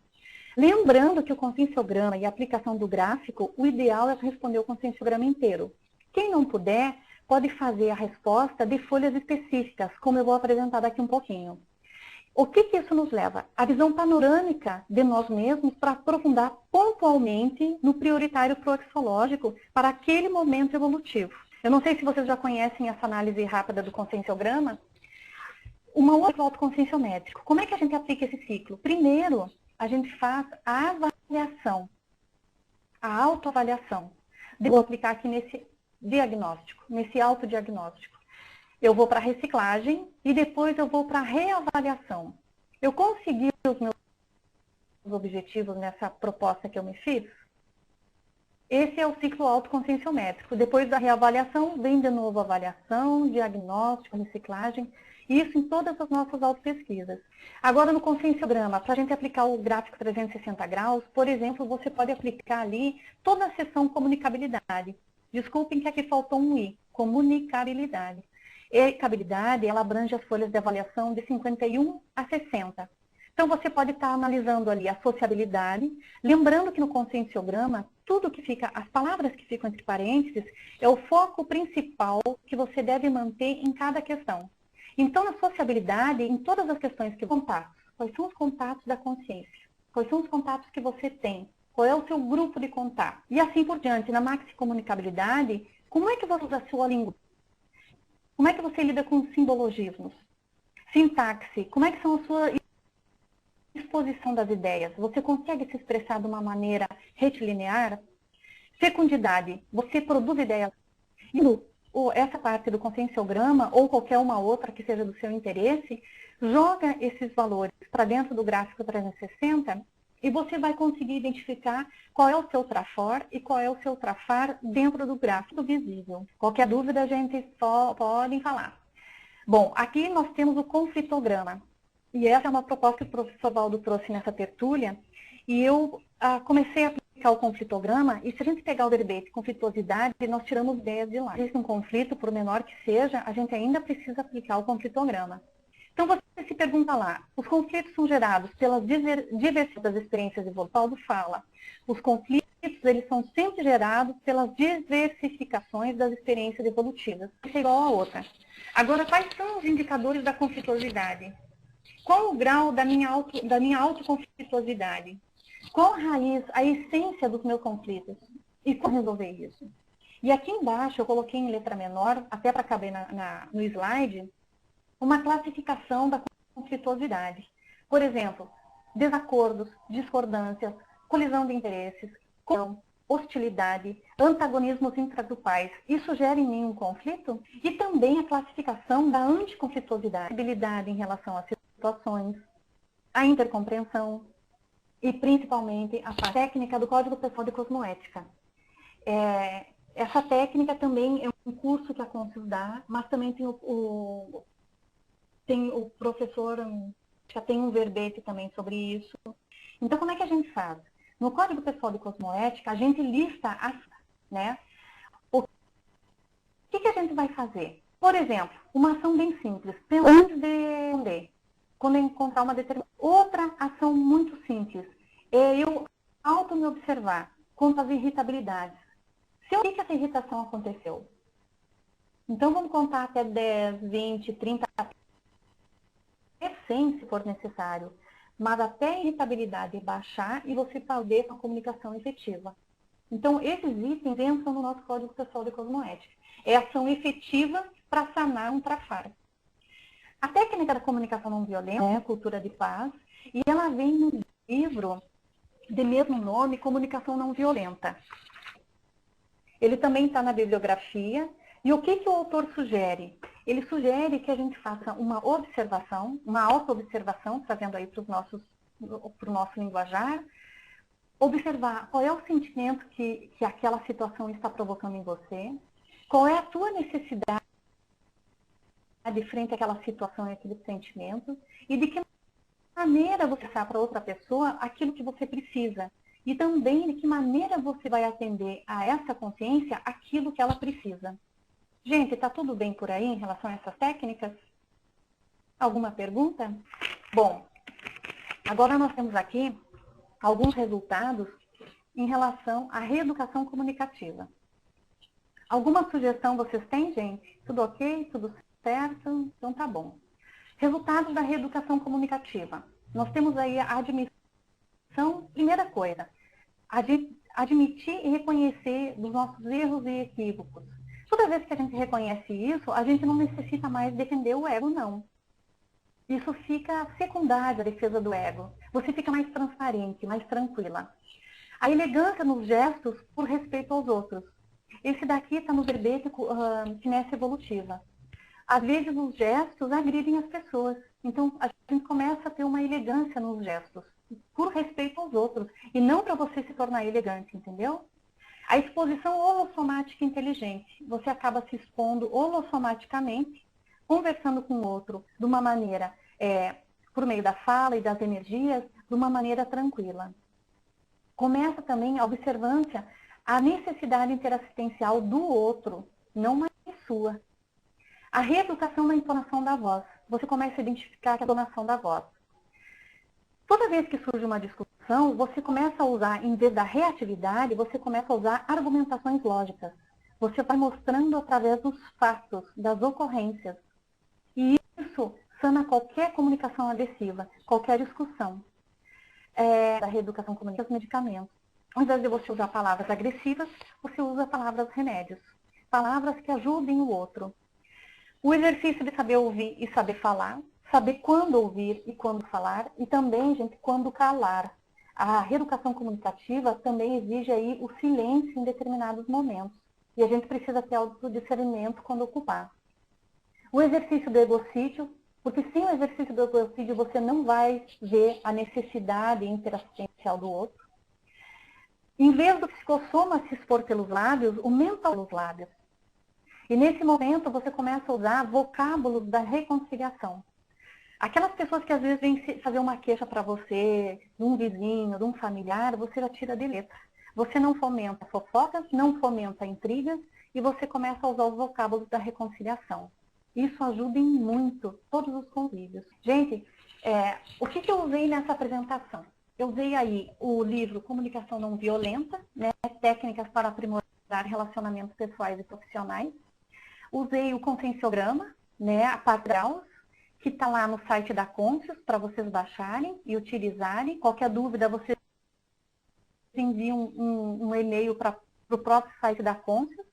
Lembrando que o conscienciograma e a aplicação do gráfico, o ideal é responder o conscienciograma inteiro. Quem não puder, pode fazer a resposta de folhas específicas, como eu vou apresentar daqui um pouquinho. O que isso nos leva? A visão panorâmica de nós mesmos para aprofundar pontualmente no prioritário proexológico para aquele momento evolutivo. Eu não sei se vocês já conhecem essa análise rápida do conscienciograma. Uma outra autoconscienciométrico. Como é que a gente aplica esse ciclo? Primeiro, a gente faz a avaliação, a autoavaliação. Vou aplicar aqui nesse diagnóstico, nesse autodiagnóstico. Eu vou para a reciclagem e depois eu vou para a reavaliação. Eu consegui os meus objetivos nessa proposta que eu me fiz? Esse é o ciclo autoconscienciométrico. Depois da reavaliação, vem de novo avaliação, diagnóstico, reciclagem. Isso em todas as nossas autopesquisas. Agora, no conscienciograma, para a gente aplicar o gráfico 360 graus, por exemplo, você pode aplicar ali toda a seção comunicabilidade. Desculpem que aqui faltou um I, comunicabilidade. Comunicabilidade, ela abrange as folhas de avaliação de 51 a 60. Então, você pode estar analisando ali a sociabilidade, lembrando que no conscienciograma, tudo que fica, as palavras que ficam entre parênteses, é o foco principal que você deve manter em cada questão. Então, na sociabilidade, em todas as questões que contatos, quais são os contatos da consciência? Quais são os contatos que você tem? Qual é o seu grupo de contato? E assim por diante, na maxicomunicabilidade, como é que você usa a sua língua? Como é que você lida com simbologismos? Sintaxe, como é que são a sua exposição das ideias? Você consegue se expressar de uma maneira retilinear? Fecundidade, você produz ideias. Ou essa parte do conscienciograma, ou qualquer uma outra que seja do seu interesse, joga esses valores para dentro do gráfico 360 e você vai conseguir identificar qual é o seu trafor e qual é o seu trafar dentro do gráfico visível. Qualquer dúvida, a gente podem falar. Bom, aqui nós temos o conflitograma. E essa é uma proposta que o professor Valdo trouxe nessa tertúlia. E eu comecei a aplicar o conflitograma, e se a gente pegar o verbete conflituosidade, nós tiramos 10 de lá. Se existe um conflito, por menor que seja, a gente ainda precisa aplicar o conflitograma. Então você se pergunta lá, os conflitos são gerados pelas diversidades das experiências evolutivas. Paulo fala, os conflitos eles são sempre gerados pelas diversificações das experiências evolutivas. Isso é igual a outra. Agora, quais são os indicadores da conflituosidade? Qual o grau da minha autoconflituosidade? Qual a raiz, a essência dos meus conflitos? E como resolver isso? E aqui embaixo eu coloquei em letra menor, até para caber no slide, uma classificação da conflituosidade. Por exemplo, desacordos, discordâncias, colisão de interesses, hostilidade, antagonismos intragrupais. Isso gera em mim um conflito? E também a classificação da anticonflituosidade, habilidade em relação às situações, a intercompreensão e principalmente a técnica do Código Pessoal de Cosmoética. Essa técnica também é um curso que a Consus dá, mas também tem o professor, já tem um verbete também sobre isso. Então, como é que a gente faz? No Código Pessoal de Cosmoética, a gente lista né? O que a gente vai fazer? Por exemplo, uma ação bem simples. Antes de responder, quando eu encontrar uma determinada... Outra ação muito simples é eu me observar quanto às irritabilidades. Se eu vi que essa irritação aconteceu, então vamos contar até 10, 20, 30, 100 se for necessário. Mas até a irritabilidade baixar e você poder uma comunicação efetiva. Então, esses itens entram no nosso Código Pessoal de Cosmoética. É ação efetiva para sanar um trafar. A técnica da comunicação não violenta é a cultura de paz, e ela vem no livro de mesmo nome, Comunicação Não Violenta. Ele também está na bibliografia. E o que o autor sugere? Ele sugere que a gente faça uma observação, uma auto-observação, trazendo aí para o nosso linguajar, observar qual é o sentimento que aquela situação está provocando em você, qual é a tua necessidade frente àquela situação e aquele sentimento, e de que maneira você passar para outra pessoa aquilo que você precisa. E também de que maneira você vai atender a essa consciência aquilo que ela precisa. Gente, está tudo bem por aí em relação a essas técnicas? Alguma pergunta? Bom, agora nós temos aqui alguns resultados em relação à reeducação comunicativa. Alguma sugestão vocês têm, gente? Tudo ok? Tudo certo? Então tá bom. Resultados da reeducação comunicativa. Nós temos aí a admissão, primeira coisa, admitir e reconhecer dos nossos erros e equívocos. Toda vez que a gente reconhece isso, a gente não necessita mais defender o ego, não. Isso fica secundário à defesa do ego. Você fica mais transparente, mais tranquila. A elegância nos gestos por respeito aos outros. Esse daqui está no verbete Finesse Evolutiva. Às vezes os gestos agridem as pessoas. Então a gente começa a ter uma elegância nos gestos, por respeito aos outros. E não para você se tornar elegante, entendeu? A exposição holossomática inteligente. Você acaba se expondo holossomaticamente, conversando com o outro de uma maneira, por meio da fala e das energias, de uma maneira tranquila. Começa também a observância, a necessidade interassistencial do outro, não mais sua. A reeducação da entonação da voz. Você começa a identificar a entonação da voz. Toda vez que surge uma discussão, você começa a usar, em vez da reatividade, você começa a usar argumentações lógicas. Você vai mostrando através dos fatos, das ocorrências. E isso sana qualquer comunicação agressiva, qualquer discussão. Da reeducação comunicativa dos medicamentos. Ao invés de você usar palavras agressivas, você usa palavras remédios. Palavras que ajudem o outro. O exercício de saber ouvir e saber falar. Saber quando ouvir e quando falar. E também, gente, quando calar. A reeducação comunicativa também exige aí o silêncio em determinados momentos. E a gente precisa ter autodiscernimento quando ocupar. O exercício do egocídio, porque sem o exercício do egocídio você não vai ver a necessidade interassistencial do outro. Em vez do psicossoma se expor pelos lábios, o mental pelos lábios. E nesse momento você começa a usar vocábulos da reconciliação. Aquelas pessoas que às vezes vêm fazer uma queixa para você, de um vizinho, de um familiar, você já tira de letra. Você não fomenta fofocas, não fomenta intrigas e você começa a usar os vocábulos da reconciliação. Isso ajuda em muito todos os convívios. Gente, o que eu usei nessa apresentação? Eu usei aí o livro Comunicação Não Violenta, né, técnicas para aprimorar relacionamentos pessoais e profissionais. Usei o conscienciograma, né, a parte Graus, que está lá no site da Conscius, para vocês baixarem e utilizarem. Qualquer dúvida, vocês enviam um e-mail para o próprio site da Conscius.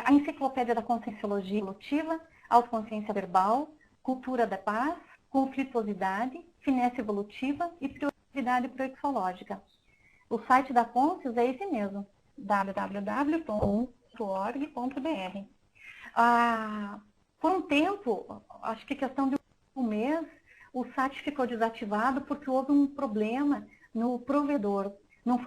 A Enciclopédia da Conscienciologia Evolutiva, Autoconsciência Verbal, Cultura da Paz, Conflituosidade, Finesse Evolutiva e Prioridade Proexológica. O site da Conscius é esse mesmo, www.org.br. Por um tempo, acho que questão de um mês, o site ficou desativado porque houve um problema no provedor.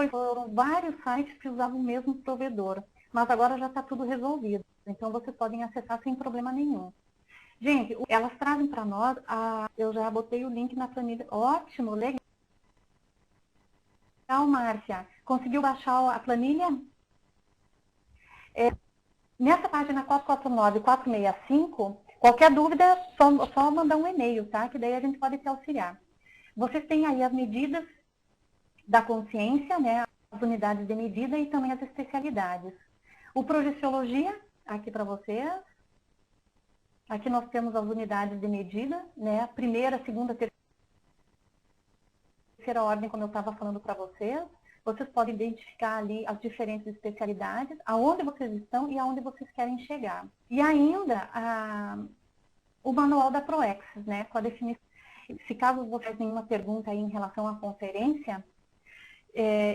Foram vários sites que usavam o mesmo provedor, mas agora já está tudo resolvido. Então, vocês podem acessar sem problema nenhum. Gente, elas trazem para nós, eu já botei o link na planilha. Ótimo, legal, Márcia. Conseguiu baixar a planilha? Nessa página 449 e 465, qualquer dúvida é só mandar um e-mail, tá? Que daí a gente pode te auxiliar. Vocês têm aí as medidas da consciência, né? As unidades de medida e também as especialidades. O Projeciologia, aqui para vocês. Aqui nós temos as unidades de medida, né? Primeira, segunda, terceira ordem, como eu estava falando para vocês. Vocês podem identificar ali as diferentes especialidades, aonde vocês estão e aonde vocês querem chegar. E ainda o manual da Proexis, né? Com a definição. Se caso vocês tenham uma pergunta aí em relação à conferência,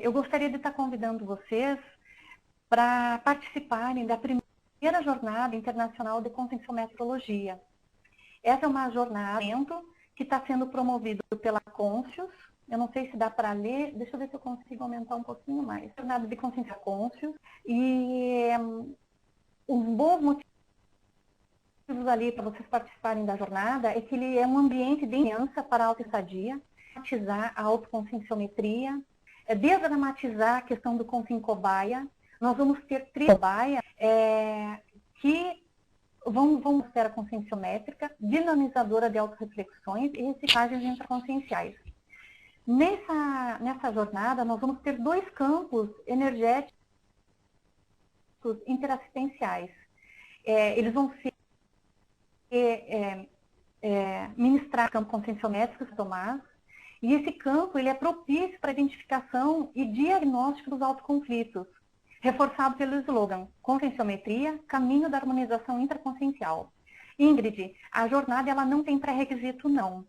eu gostaria de estar convidando vocês para participarem da primeira jornada internacional de conscienciometrologia. Essa é uma jornada que está sendo promovida pela Conscius. Eu não sei se dá para ler, deixa eu ver se eu consigo aumentar um pouquinho mais. Jornada de consciência Conscius. E um bom motivo ali para vocês participarem da jornada é que ele é um ambiente de aliança para a autoestadia, dramatizar a autoconscienciometria, desdramatizar a questão do consciente cobaia. Nós vamos ter cobaia que vão ter a conscienciométrica, dinamizadora de autorreflexões e reciclagens intraconscienciais. Nessa jornada, nós vamos ter 2 campos energéticos interassistenciais. Eles vão ser ministrar campo conscienciométrico, Tomás, e esse campo ele é propício para a identificação e diagnóstico dos autoconflitos, reforçado pelo slogan Conscienciometria, caminho da harmonização intraconsciencial. Ingrid, a jornada ela não tem pré-requisito, não.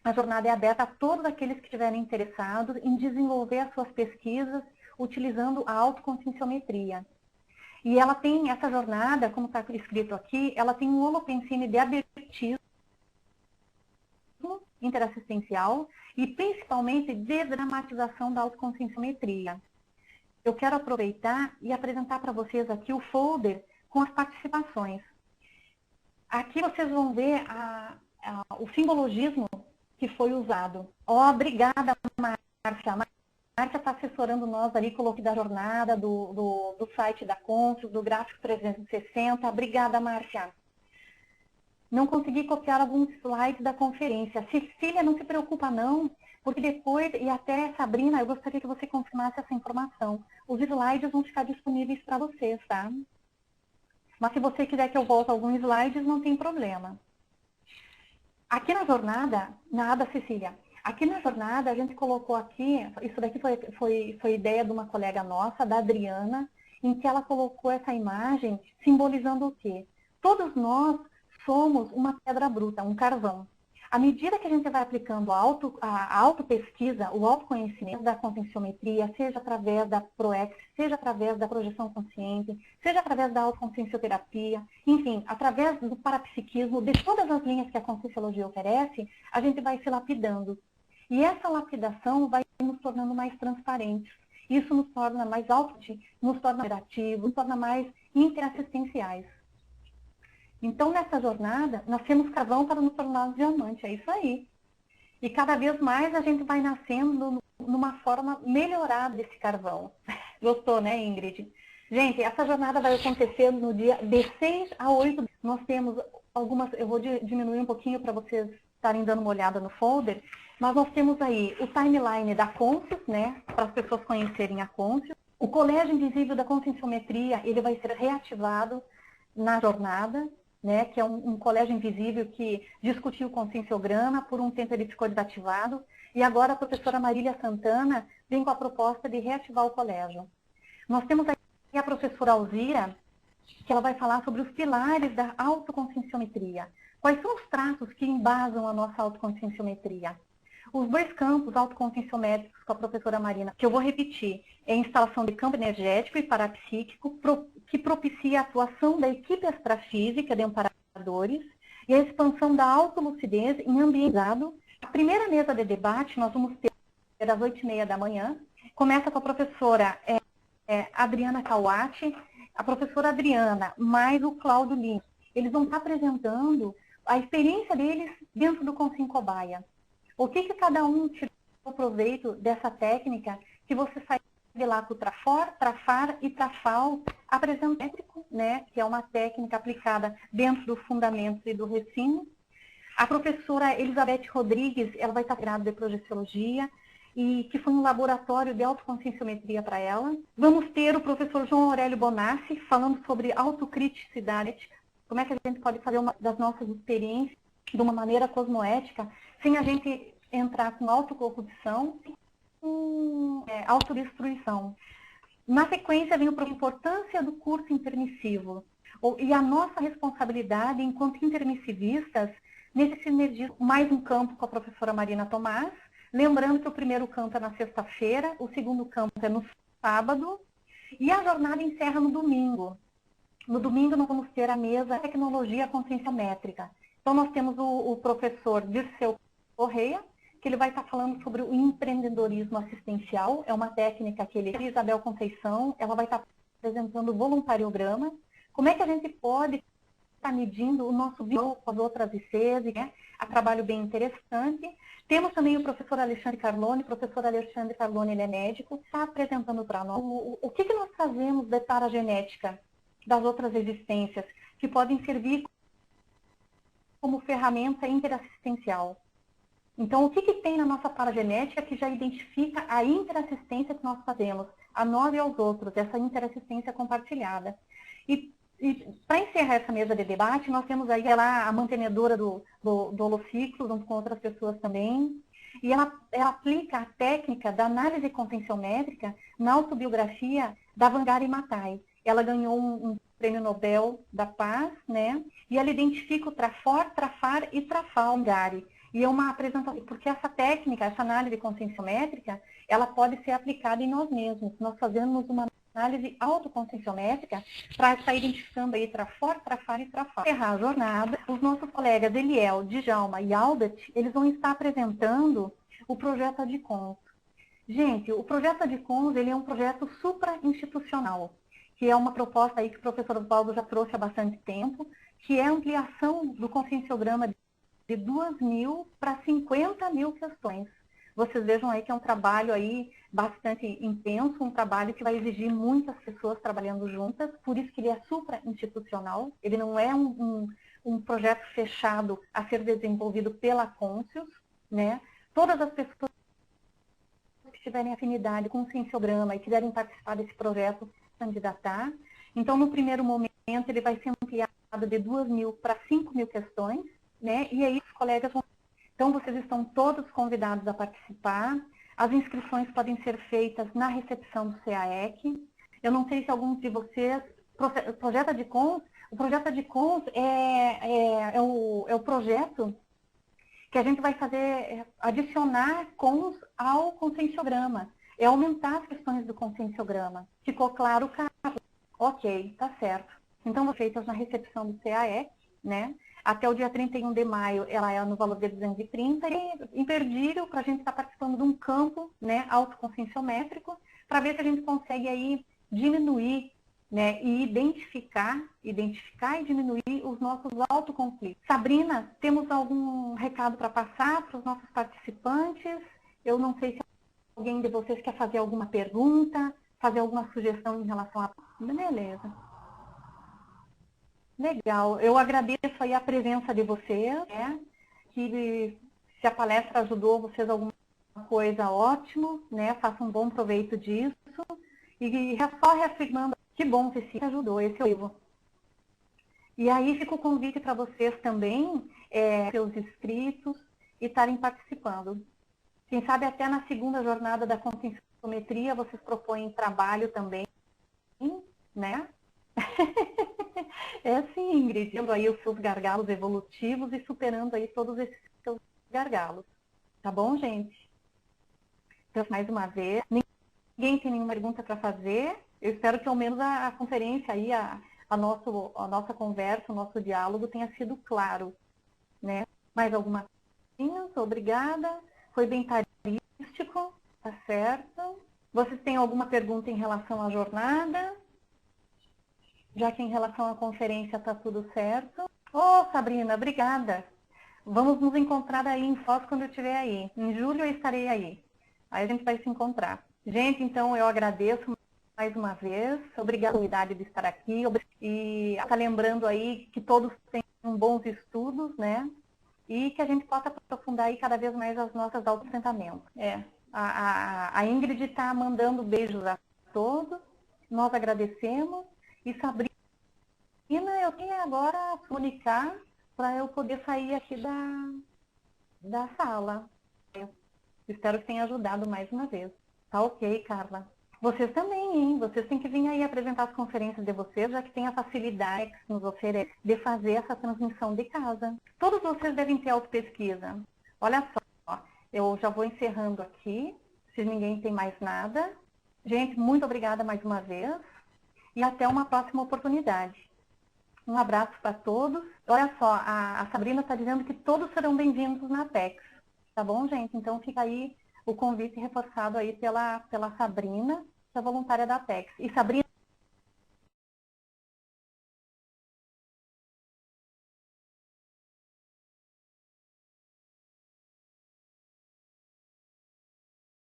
A jornada é aberta a todos aqueles que estiverem interessados em desenvolver as suas pesquisas utilizando a autoconscienciometria. E ela tem, essa jornada, como está escrito aqui, ela tem um holopensine de abertismo interassistencial e principalmente desdramatização da autoconscienciometria. Eu quero aproveitar e apresentar para vocês aqui o folder com as participações. Aqui vocês vão ver o simbologismo que foi usado. Obrigada, Márcia. Márcia está assessorando nós ali, coloquei da jornada, do site da Conscius, do gráfico 360. Obrigada, Márcia. Não consegui copiar alguns slides da conferência. Cecília, não se preocupa não, porque depois, e até Sabrina, eu gostaria que você confirmasse essa informação. Os slides vão ficar disponíveis para vocês, tá? Mas se você quiser que eu volte alguns slides, não tem problema. Aqui na jornada, nada, Cecília. Aqui na jornada, a gente colocou aqui, isso daqui foi ideia de uma colega nossa, da Adriana, em que ela colocou essa imagem simbolizando o quê? Todos nós somos uma pedra bruta, um carvão. À medida que a gente vai aplicando a autopesquisa, o autoconhecimento da conscienciometria, seja através da Proexis, seja através da projeção consciente, seja através da autoconsciencioterapia, enfim, através do parapsiquismo, de todas as linhas que a Conscienciologia oferece, a gente vai se lapidando. E essa lapidação vai nos tornando mais transparentes. Isso nos torna mais nos torna operativos, nos torna mais interassistenciais. Então, nessa jornada, nós temos carvão para nos tornar diamante, é isso aí. E cada vez mais a gente vai nascendo numa forma melhorada desse carvão. Gostou, né, Ingrid? Gente, essa jornada vai acontecer no dia de 6 a 8. Nós temos algumas, eu vou diminuir um pouquinho para vocês estarem dando uma olhada no folder, mas nós temos aí o timeline da Conscius, né, para as pessoas conhecerem a Conscius. O Colégio Invisível da Conscienciometria, ele vai ser reativado na jornada, né, que é um colégio invisível que discutiu o conscienciograma, por um tempo ele ficou desativado, e agora a professora Marília Santana vem com a proposta de reativar o colégio. Nós temos aqui a professora Alzira, que ela vai falar sobre os pilares da autoconscienciometria. Quais são os traços que embasam a nossa autoconscienciometria? Os dois campos autoconscienciométricos com a professora Marina, que eu vou repetir, é a instalação de campo energético e parapsíquico, que propicia a atuação da equipe extrafísica de amparadores e a expansão da autolucidez em ambiente. A primeira mesa de debate nós vamos ter às 8h30 da manhã. Começa com a professora Adriana Kawati, a professora Adriana, mais o Cláudio Lins. Eles vão estar apresentando a experiência deles dentro do Consciência Cobaia. O que cada um tirou proveito dessa técnica que você sai de lá com o Trafor, Trafar e Trafal, apresentando, né, que é uma técnica aplicada dentro do fundamento e do Recimo. A professora Elizabeth Rodrigues, ela vai estar grávida de projeciologia, e que foi um laboratório de autoconscienciometria para ela. Vamos ter o professor João Aurélio Bonassi falando sobre autocriticidade, como é que a gente pode fazer uma das nossas experiências de uma maneira cosmoética, sem a gente entrar com autocorrupção, com autodestruição. Na sequência vem a importância do curso intermissivo e a nossa responsabilidade enquanto intermissivistas nesse sinergismo. Mais um campo com a professora Marina Tomás, lembrando que o primeiro campo é na sexta-feira, o segundo campo é no sábado e a jornada encerra no domingo. No domingo nós vamos ter a mesa Tecnologia Consciência Métrica. Então nós temos o professor Dirceu Correia, que ele vai estar falando sobre o empreendedorismo assistencial. É uma técnica que ele... Isabel Conceição, ela vai estar apresentando o voluntariograma. Como é que a gente pode estar medindo o nosso bio com as outras ICs, né? A trabalho bem interessante. Temos também o professor Alexandre Carlone. O professor Alexandre Carlone, ele é médico, está apresentando para nós o que nós fazemos da paragenética das outras existências, que podem servir como ferramenta interassistencial. Então, o que tem na nossa paragenética que já identifica a interassistência que nós fazemos, a nós e aos outros, essa interassistência compartilhada. E para encerrar essa mesa de debate, nós temos aí ela, a mantenedora do holociclo, junto com outras pessoas também, e ela aplica a técnica da análise conscienciométrica na autobiografia da Wangari Maathai. Ela ganhou um prêmio Nobel da Paz, né? E ela identifica o Trafor, Trafar e Trafal Wangari. E é uma apresentação, porque essa técnica, essa análise conscienciométrica, ela pode ser aplicada em nós mesmos. Nós fazemos uma análise autoconscienciométrica para estar identificando aí Trafor, Trafar e Trafal. Para encerrar a jornada, os nossos colegas Eliel, Djalma e Albert, eles vão estar apresentando o projeto Adcons. Gente, o projeto Adcons, ele é um projeto supra-institucional, que é uma proposta aí que o professor Oswaldo já trouxe há bastante tempo, que é a ampliação do conscienciograma de 2.000 para 50.000 questões. Vocês vejam aí que é um trabalho aí bastante intenso, um trabalho que vai exigir muitas pessoas trabalhando juntas, por isso que ele é supra-institucional, ele não é um projeto fechado a ser desenvolvido pela Conscius, né? Todas as pessoas que tiverem afinidade com o cienciograma e quiserem participar desse projeto, candidatar. Então, no primeiro momento, ele vai ser ampliado de 2.000 para 5.000 questões, né? E aí os colegas vão... Então, vocês estão todos convidados a participar. As inscrições podem ser feitas na recepção do CAEC. Eu não sei se alguns de vocês... O projeto Adcons é o projeto que a gente vai fazer, adicionar cons ao conscienciograma. É aumentar as questões do conscienciograma. Ficou claro, Carlos? Ok, tá certo. Então, feitas na recepção do CAEC, né? Até o dia 31 de maio, ela é no valor de 230, e imperdível para a gente estar participando de um campo, né, autoconscienciométrico, para ver se a gente consegue aí diminuir, né, e identificar e diminuir os nossos autoconflitos. Sabrina, temos algum recado para passar para os nossos participantes? Eu não sei se alguém de vocês quer fazer alguma pergunta, fazer alguma sugestão em relação a... Beleza. Legal, eu agradeço aí a presença de vocês, né? Que se a palestra ajudou vocês alguma coisa, ótimo, né? Façam um bom proveito disso. E só reafirmando, que bom que se ajudou, esse é o vivo. E aí fica o convite para vocês também, seus inscritos, e estarem participando. Quem sabe até na segunda jornada da conscienciometria vocês propõem trabalho também, né? É assim, Ingrid, tendo aí os seus gargalos evolutivos e superando aí todos esses seus gargalos. Tá bom, gente? Então, mais uma vez, ninguém tem nenhuma pergunta para fazer. Eu espero que ao menos a conferência aí, a nossa conversa, o nosso diálogo tenha sido claro, né? Mais alguma coisa? Obrigada. Foi bem tarístico, tá certo? Vocês têm alguma pergunta em relação à jornada? Já que em relação à conferência está tudo certo. Ô, Sabrina, obrigada. Vamos nos encontrar aí em Foz quando eu estiver aí. Em julho eu estarei aí. Aí a gente vai se encontrar. Gente, então eu agradeço mais uma vez. Obrigada pela oportunidade de estar aqui. E tá lembrando aí que todos tenham bons estudos, né? E que a gente possa aprofundar aí cada vez mais as nossas autossentamentos. A Ingrid está mandando beijos a todos. Nós agradecemos. E Sabrina, eu tenho agora a comunicar para eu poder sair aqui da sala. Eu espero que tenha ajudado mais uma vez. Tá ok, Carla? Vocês também, hein? Vocês têm que vir aí apresentar as conferências de vocês, já que tem a facilidade que nos oferece de fazer essa transmissão de casa. Todos vocês devem ter autopesquisa. Olha só, eu já vou encerrando aqui, se ninguém tem mais nada. Gente, muito obrigada mais uma vez e até uma próxima oportunidade. Um abraço para todos. Olha só, a Sabrina está dizendo que todos serão bem-vindos na Apex. Tá bom, gente? Então fica aí o convite reforçado aí pela Sabrina, que é voluntária da Apex. E Sabrina,